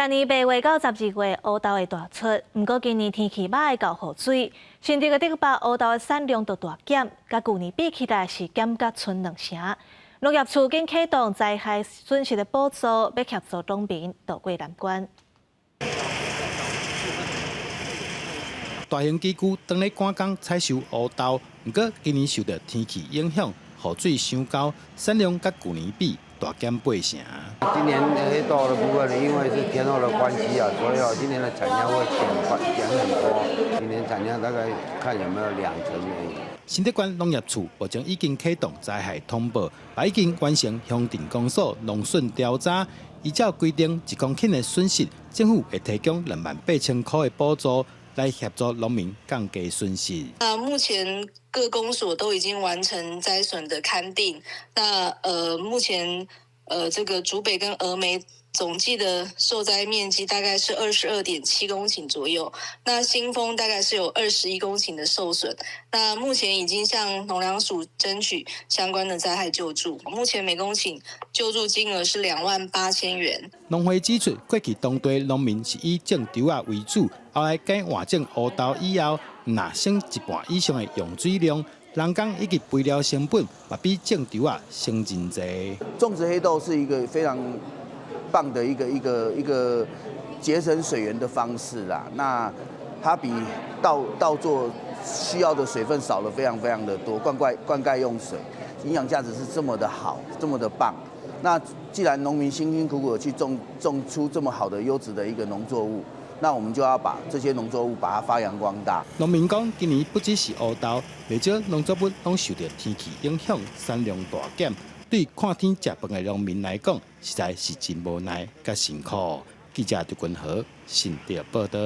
今年8月到12月，乌豆会大出，不过今年天气歹到雨水，新竹的竹北乌豆的产量就大减，甲去年比起来是减甲剩2成。农业处经启动灾害损失的补助，要协助农民渡过难关。大型机具当咧赶工采收乌豆，不过今年受到天气影响，雨水上高，产量甲去年比大减8成。今年黑豆的部分，因为是天候的关系啊，所以今年的产量会减很多。今年产量大概看有没有2成而已。新竹县农业处目前已经启动灾害通报，也已经完成乡镇公所农损调查。依照规定，1公顷的损失，政府会提供28000块的补助，来协助农民降低损失。目前各公所都已经完成灾损的勘定。目前这个竹北跟峨眉总计的受灾面积大概是22.7公顷左右。那新丰大概是有21公顷的受损。那目前已经向农粮署争取相关的灾害救助。目前每公顷救助金额是28000元。农会指出，过去当地农民是以种稻仔为主，后来改换种乌豆以后，若省1半以上的用水量。人工以及肥料成本也比种稻仔省真济。种植黑豆是一个非常棒的一个节省水源的方式啦。那它比稻作需要的水分少了非常的多，灌溉用水，营养价值是这么的好，这么的棒。那既然农民辛辛苦苦的去种出这么好的优质的一个农作物，那我们就要把这些农作物把它发扬光大。农民讲，今年不只是乌豆，不少农作物拢受到天气影响，产量大减。对看天吃饭的农民来讲，实在是真无奈甲辛苦。记者刘君豪，新竹报道。